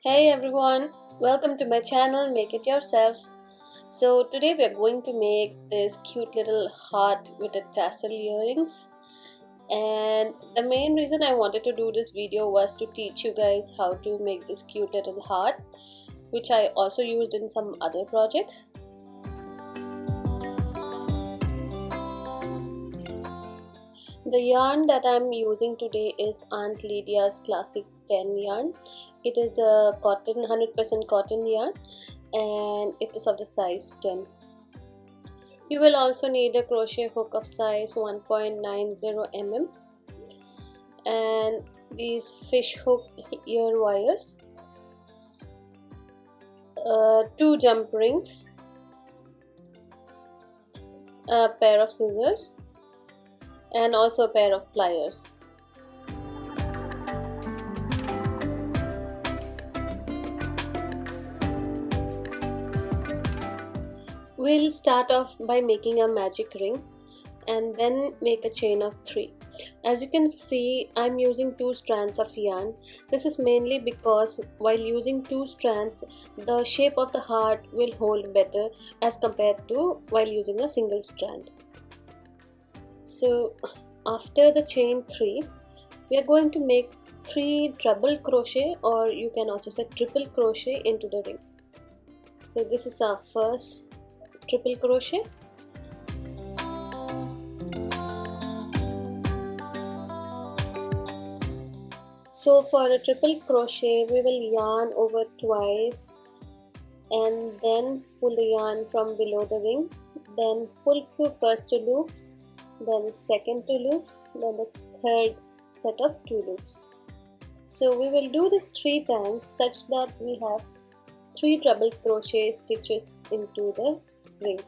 Hey everyone, welcome to my channel Make It Yourself. So today we are going to make this cute little heart with the tassel earrings, and the main reason I wanted to do this video was to teach you guys how to make this cute little heart, which I also used in some other projects. The yarn that I'm using today is Aunt Lidiya's Classic 10 yarn. It is a cotton, 100% cotton yarn, and it is of the size 10. You will also need a crochet hook of size 1.90 mm and these fish hook ear wires, 2 jump rings, a pair of scissors, and also a pair of pliers. We'll start off by making a magic ring and then make a chain of 3. As you can see, I'm using 2 strands of yarn. This is mainly because while using 2 strands, the shape of the heart will hold better as compared to while using a single strand. So after the chain 3, we are going to make 3 double crochet, or you can also say triple crochet into the ring. So this is our first triple crochet. So for a triple crochet, we will yarn over twice and then pull the yarn from below the ring, then pull through first 2 loops, then second 2 loops, then the third set of 2 loops. So we will do this 3 times such that we have 3 double crochet stitches into the ring.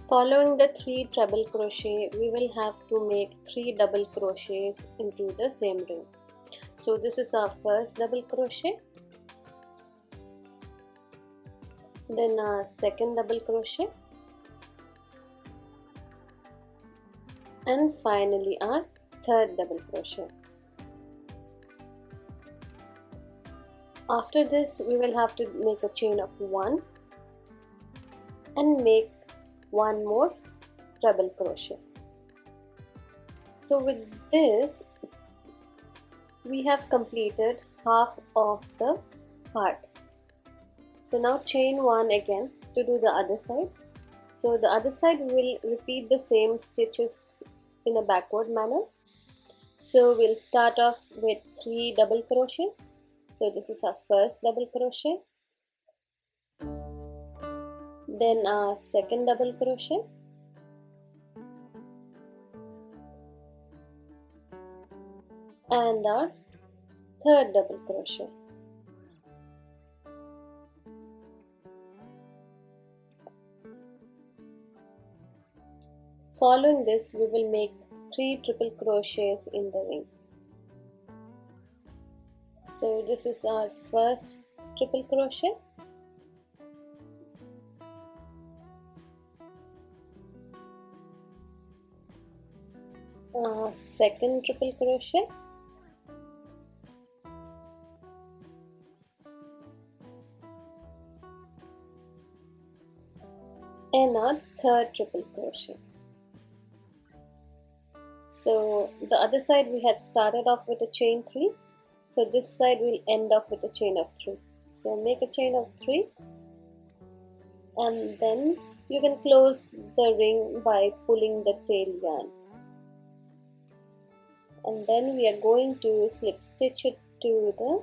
Following the 3 treble crochet, we will have to make 3 double crochets into the same ring. So this is our first double crochet, then our second double crochet, and finally our third double crochet. After this, we will have to make a chain of 1 and make 1 more double crochet. So with this, we have completed half of the heart. So now chain 1 again to do the other side. So the other side we will repeat the same stitches in a backward manner. So we'll start off with 3 double crochets. So this is our first double crochet, then our second double crochet, and our third double crochet. Following this, we will make 3 triple crochets in the ring. So this is our first triple crochet, second triple crochet, and our third triple crochet. So the other side we had started off with a chain 3, so this side will end off with a chain of 3. So make a chain of 3 and then you can close the ring by pulling the tail yarn, and then we are going to slip stitch it to the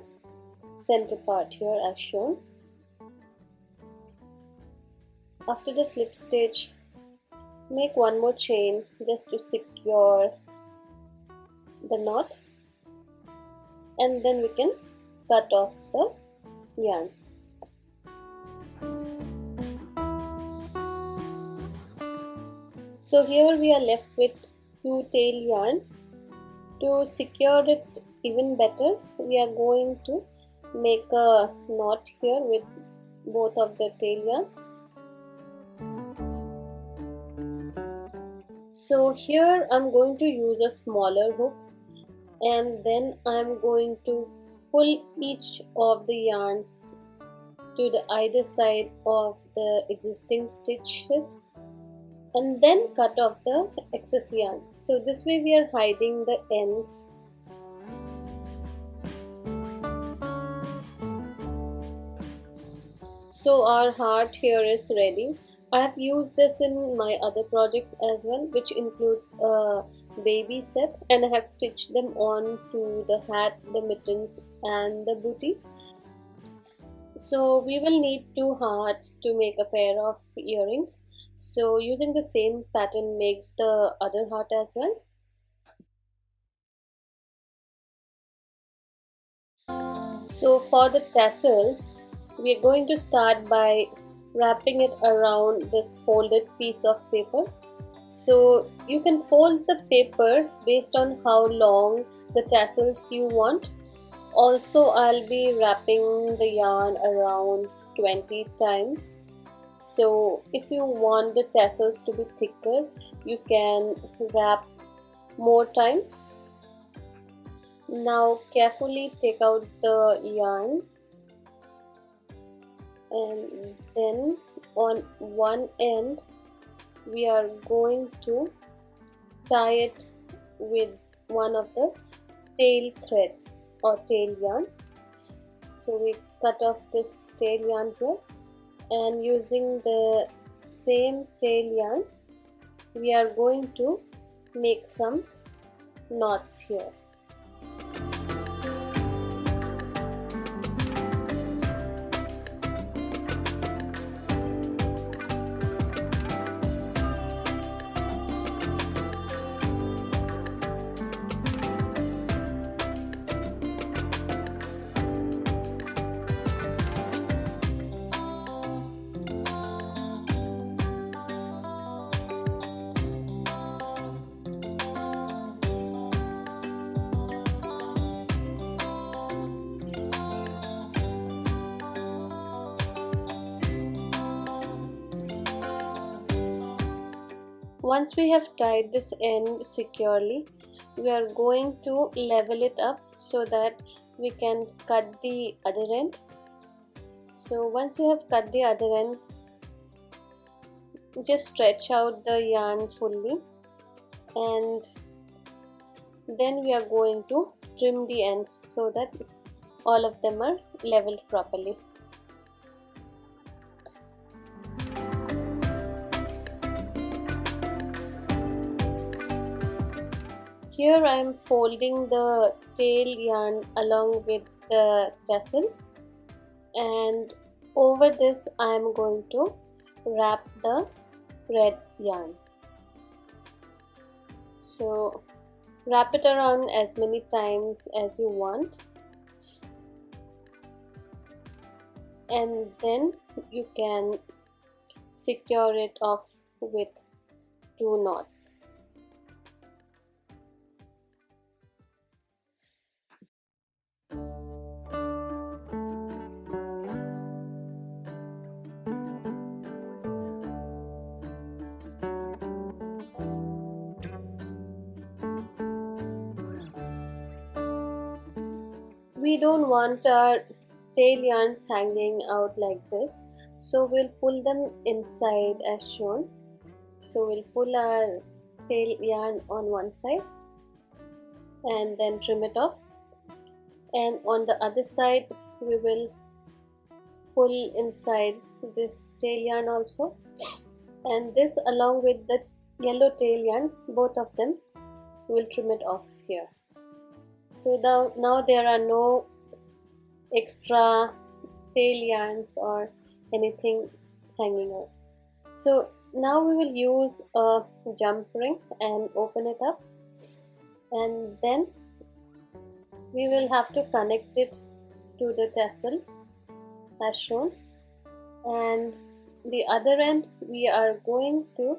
center part here as shown. After the slip stitch, make 1 more chain just to secure the knot, and then we can cut off the yarn. So here we are left with 2 tail yarns. To secure it even better, we are going to make a knot here with both of the tail yarns. So here I'm going to use a smaller hook, and then I'm going to pull each of the yarns to the either side of the existing stitches and then cut off the excess yarn. So this way we are hiding the ends. So our heart here is ready. I have used this in my other projects as well, which includes a baby set, and I have stitched them on to the hat, the mittens and the booties. So we will need 2 hearts to make a pair of earrings. So using the same pattern, make the other heart as well. So for the tassels, we are going to start by wrapping it around this folded piece of paper. So you can fold the paper based on how long the tassels you want. Also, I'll be wrapping the yarn around 20 times. So if you want the tassels to be thicker, you can wrap more times. Now carefully take out the yarn, and then on one end we are going to tie it with one of the tail threads or tail yarn. So we cut off this tail yarn here, and using the same tail yarn we are going to make some knots here. Once we have tied this end securely, we are going to level it up so that we can cut the other end. So once you have cut the other end, just stretch out the yarn fully, and then we are going to trim the ends so that all of them are leveled properly. Here I am folding the tail yarn along with the tassels, and over this I am going to wrap the red yarn. So wrap it around as many times as you want, and then you can secure it off with 2 knots. We don't want our tail yarns hanging out like this, so we'll pull them inside as shown. So we'll pull our tail yarn on one side and then trim it off, and on the other side we will pull inside this tail yarn also, and this along with the yellow tail yarn, both of them we'll trim it off here. So now there are no extra tail yarns or anything hanging out. So now we will use a jump ring and open it up, and then we will have to connect it to the tassel as shown, and the other end we are going to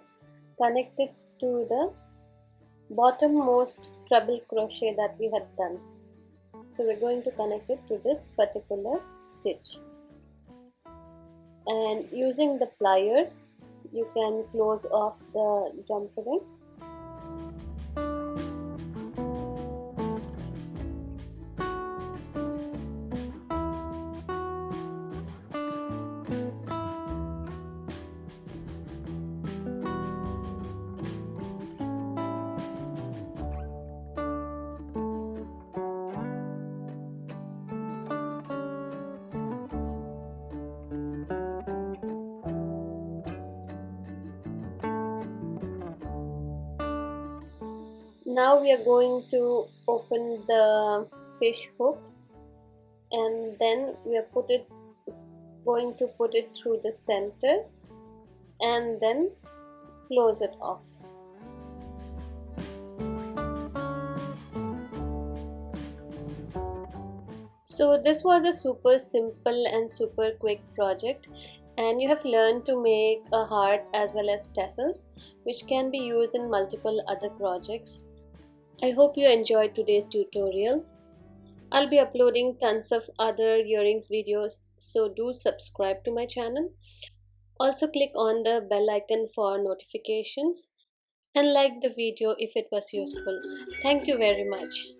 connect it to the bottommost treble crochet that we had done. So we're going to connect it to this particular stitch, and using the pliers you can close off the jump ring. Now we are going to open the fish hook, and then we are going to put it through the center and then close it off. So this was a super simple and super quick project, and you have learned to make a heart as well as tassels, which can be used in multiple other projects. I hope you enjoyed today's tutorial. I'll be uploading tons of other earrings videos, so do subscribe to my channel. Also click on the bell icon for notifications and like the video if it was useful. Thank you very much.